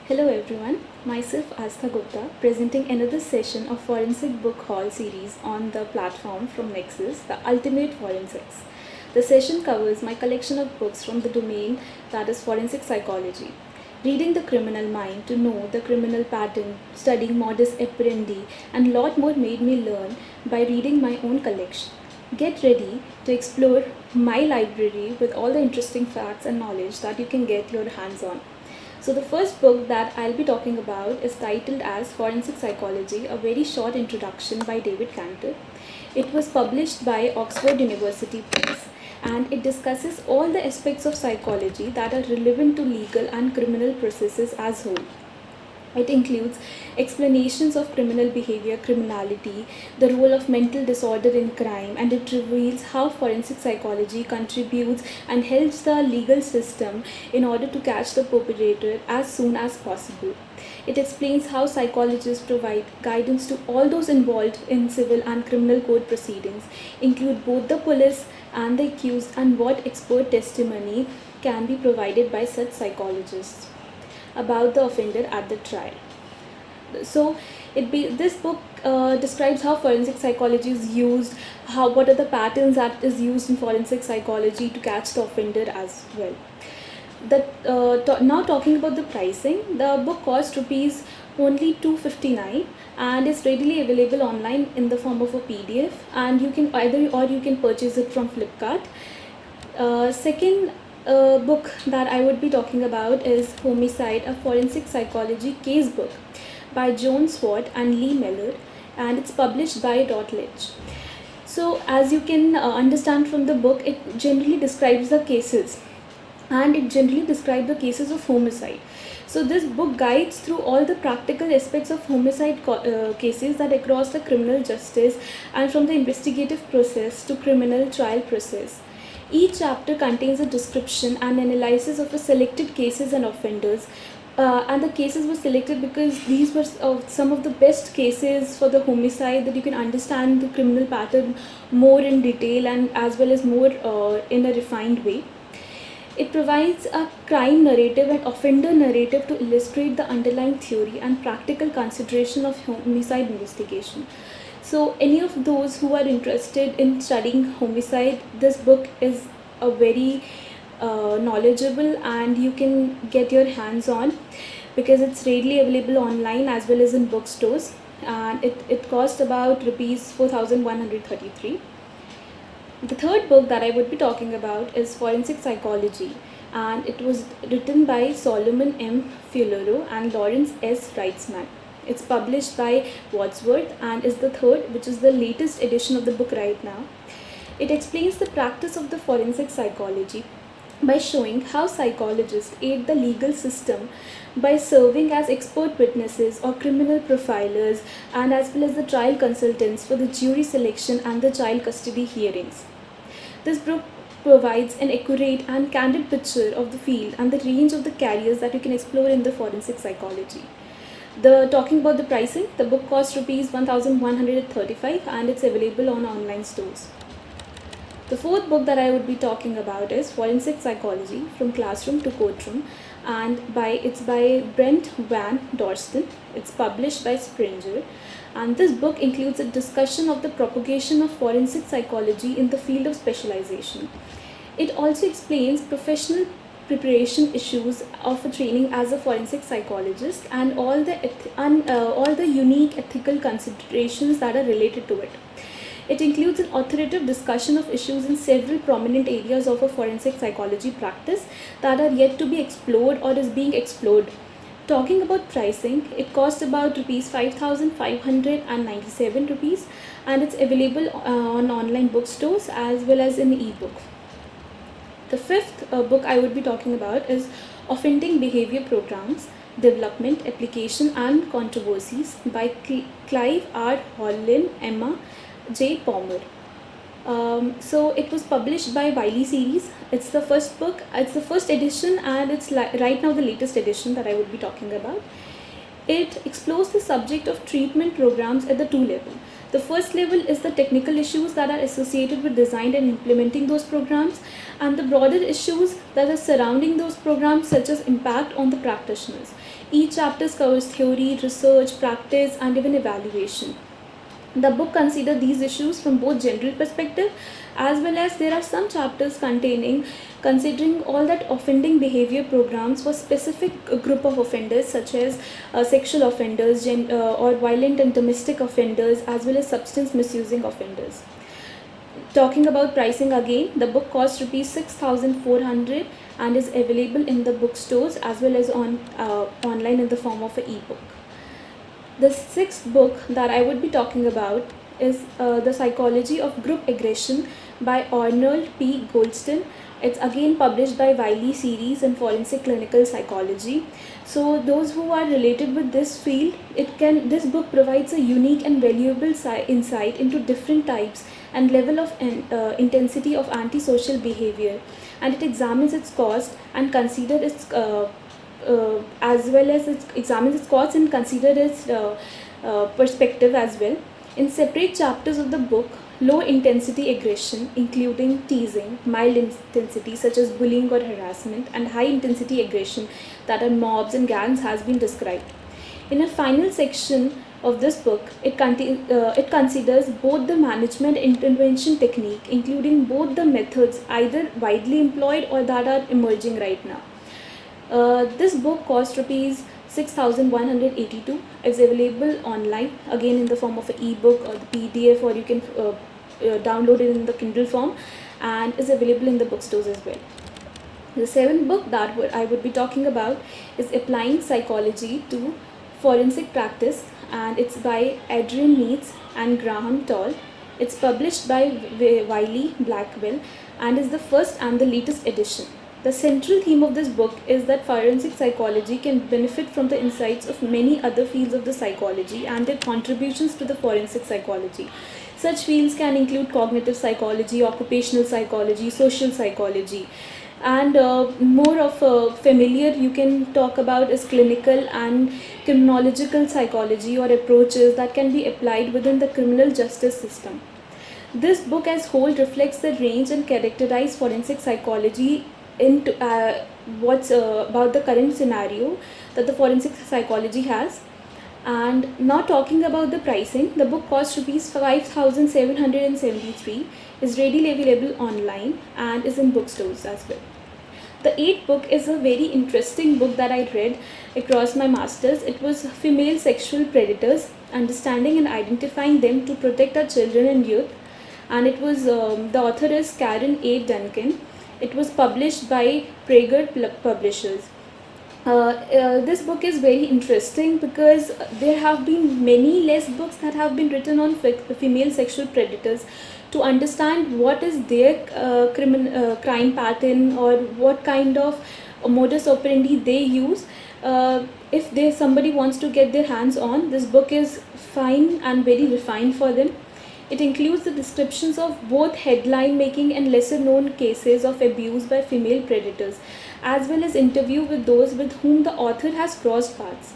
Hello everyone, myself Astha Gupta presenting another session of Forensic Book Hall series on the platform from Nexus, the Ultimate Forensics. The session covers my collection of books from the domain that is forensic psychology. Reading the criminal mind to know the criminal pattern, studying modus operandi, and lot more made me learn by reading my own collection. Get ready to explore my library with all the interesting facts and knowledge that you can get your hands on. So the first book that I'll be talking about is titled as Forensic Psychology, a very short introduction by David Cantor. It was published by Oxford University Press and it discusses all the aspects of psychology that are relevant to legal and criminal processes as whole. It includes explanations of criminal behavior, criminality, the role of mental disorder in crime, and it reveals how forensic psychology contributes and helps the legal system in order to catch the perpetrator as soon as possible. It explains how psychologists provide guidance to all those involved in civil and criminal court proceedings, include both the police and the accused, and what expert testimony can be provided by such psychologists about the offender at the trial. So this book describes how forensic psychology is used, what are the patterns that is used in forensic psychology to catch the offender as well. Now talking about the pricing, the book costs rupees only 259 and is readily available online in the form of a PDF, and you can purchase it from Flipkart. Second book that I would be talking about is Homicide, a Forensic Psychology Case Book by Joan Swart and Lee Mellor, and it's published by Routledge. So as you can understand from the book, it generally describes the cases and it generally describes the cases of homicide. So this book guides through all the practical aspects of homicide cases that across the criminal justice and from the investigative process to criminal trial process. Each chapter contains a description and analysis of a selected cases and offenders, and the cases were selected because these were some of the best cases for the homicide, that you can understand the criminal pattern more in detail and as well as more in a refined way. It provides a crime narrative and offender narrative to illustrate the underlying theory and practical consideration of homicide investigation. So any of those who are interested in studying homicide, this book is a very knowledgeable and you can get your hands on because it's readily available online as well as in bookstores, and it cost about rupees 4,133. The third book that I would be talking about is Forensic Psychology, and it was written by Solomon M. Fulero and Lawrence S. Reitzman. It's published by Wadsworth and is the third, which is the latest edition of the book right now. It explains the practice of the forensic psychology by showing how psychologists aid the legal system by serving as expert witnesses or criminal profilers, and as well as the trial consultants for the jury selection and the child custody hearings. This book provides an accurate and candid picture of the field and the range of the careers that you can explore in the forensic psychology. Talking about the pricing, the book costs rupees 1,135 and it's available on online stores. The fourth book that I would be talking about is Forensic Psychology from Classroom to Courtroom, and it's by Brent Van Dorsten. It's published by Springer, and this book includes a discussion of the propagation of forensic psychology in the field of specialization. It also explains professional preparation issues of a training as a forensic psychologist and all the unique ethical considerations that are related to it. It includes an authoritative discussion of issues in several prominent areas of a forensic psychology practice that are yet to be explored or is being explored. Talking about pricing, it costs about rupees 5,597 rupees, and it's available on online bookstores as well as in ebook. The fifth book I would be talking about is Offending Behavior Programs, Development, Application and Controversies by Clive R. Hollin, Emma J. Palmer. So it was published by Wiley Series. It's the first book, it's the first edition, and it's right now the latest edition that I would be talking about. It explores the subject of treatment programs at the two levels. The first level is the technical issues that are associated with design and implementing those programs, and the broader issues that are surrounding those programs, such as impact on the practitioners. Each chapter covers theory, research, practice, and even evaluation. The book considers these issues from both general perspective, as well as there are some chapters considering all that offending behavior programs for specific group of offenders, such as sexual offenders, or violent and domestic offenders, as well as substance misusing offenders. Talking about pricing again, the book costs rupees 6,400 and is available in the bookstores as well as online in the form of an ebook. The sixth book that I would be talking about is The Psychology of Group Aggression by Arnold P. Goldstein. It's again published by Wiley Series in Forensic Clinical Psychology. So those who are related with this field, this book provides a unique and valuable insight into different types and level of intensity of antisocial behavior, and it examines its cost and consider its as well as it examines its costs and consider its perspective as well. In separate chapters of the book, low intensity aggression, including teasing, mild intensity such as bullying or harassment, and high intensity aggression that are mobs and gangs has been described. In a final section of this book, it considers both the management intervention technique, including both the methods either widely employed or that are emerging right now. This book costs rupees 6,182. It's available online, again in the form of an ebook or the PDF, or you can download it in the Kindle form, and is available in the bookstores as well. The seventh book that I would be talking about is Applying Psychology to Forensic Practice, and it's by Adrian Neitz and Graham Toll. It's published by Wiley Blackwell and is the first and the latest edition. The central theme of this book is that forensic psychology can benefit from the insights of many other fields of the psychology and their contributions to the forensic psychology. Such fields can include cognitive psychology, occupational psychology, social psychology, and more of familiar you can talk about is clinical and criminological psychology, or approaches that can be applied within the criminal justice system. This book as whole reflects the range and characterize forensic psychology into what's about the current scenario that the forensic psychology has. And now talking about the pricing, the book costs rupees 5,773, is readily available online and is in bookstores as well. The eighth book is a very interesting book that I read across my masters. It was Female Sexual Predators, Understanding and Identifying Them to Protect Our Children and Youth, and it was the author is Karen A. Duncan. It was published by Prager Publishers. This book is very interesting because there have been many less books that have been written on female sexual predators to understand what is their crime pattern or what kind of modus operandi they use. If somebody wants to get their hands on, this book is fine and very refined for them. It includes the descriptions of both headline making and lesser known cases of abuse by female predators, as well as interview with those with whom the author has crossed paths.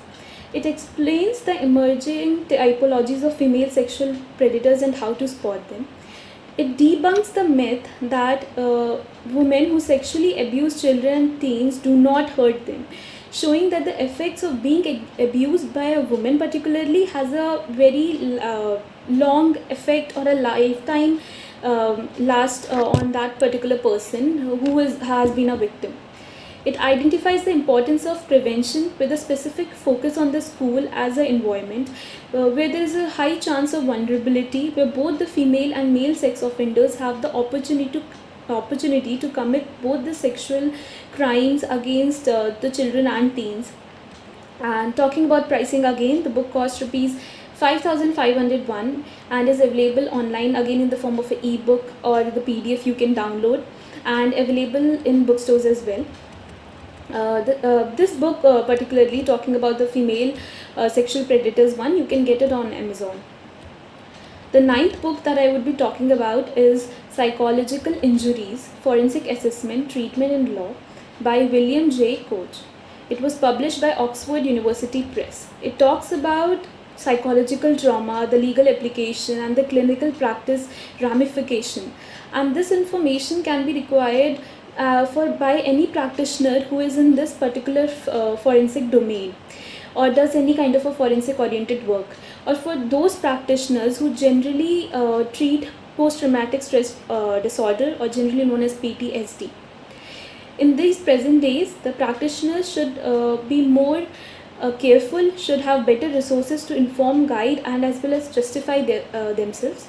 It explains the emerging typologies of female sexual predators and how to spot them. It debunks the myth that women who sexually abuse children and teens do not hurt them, showing that the effects of being abused by a woman particularly has a very long effect or a lifetime last on that particular person who has been a victim. It identifies the importance of prevention with a specific focus on the school as an environment where there is a high chance of vulnerability, where both the female and male sex offenders have the opportunity to commit both the sexual crimes against the children and teens. And talking about pricing again, the book costs rupees 5,501 and is available online again in the form of an ebook or the PDF you can download, and available in bookstores as well. This book particularly talking about the female sexual predators one, you can get it on Amazon. The ninth book that I would be talking about is Psychological Injuries, Forensic Assessment, Treatment and Law by William J. Koch. It was published by Oxford University Press. It talks about psychological trauma, the legal application and the clinical practice ramification. And this information can be required by any practitioner who is in this particular forensic domain. or does any kind of a forensic oriented work, or for those practitioners who generally treat post traumatic stress disorder, or generally known as PTSD. In these present days, the practitioners should be more careful, should have better resources to inform, guide, and as well as justify themselves.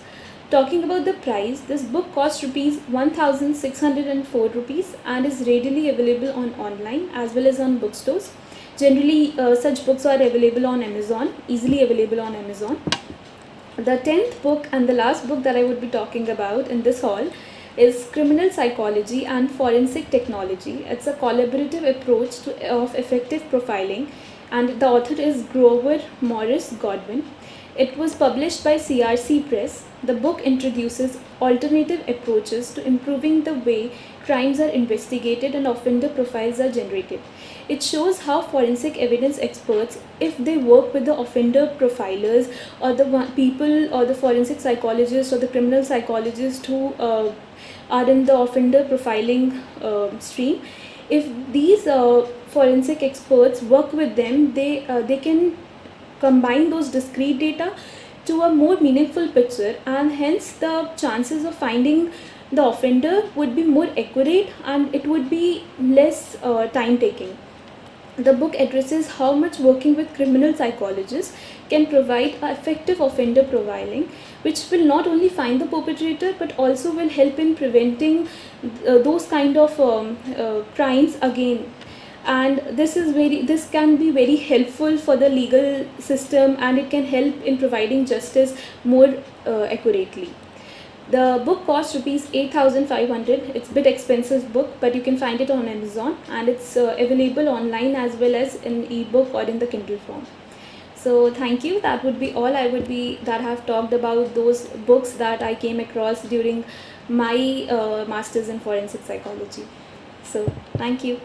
Talking about the price, this book costs rupees 1,604 rupees and is readily available on online as well as on bookstores. Generally, such books are available on Amazon, easily available on Amazon. The 10th book and the last book that I would be talking about in this hall is Criminal Psychology and Forensic Technology. It's a collaborative approach of effective profiling, and the author is Grover Morris Godwin. It was published by CRC Press. The book introduces alternative approaches to improving the way crimes are investigated and offender profiles are generated. It shows how forensic evidence experts, if they work with the offender profilers or the people or the forensic psychologists or the criminal psychologists who are in the offender profiling stream, if these forensic experts work with them, they can combine those discrete data to a more meaningful picture, and hence the chances of finding the offender would be more accurate and it would be less time taking. The book addresses how much working with criminal psychologists can provide effective offender profiling, which will not only find the perpetrator but also will help in preventing those kind of crimes again. And this can be very helpful for the legal system, and it can help in providing justice more accurately. The book costs rupees 8,500. It's a bit expensive book, but you can find it on Amazon, and it's available online as well as in ebook or in the Kindle form. So thank you. That would be all that have talked about those books that I came across during my masters in forensic psychology. So thank you.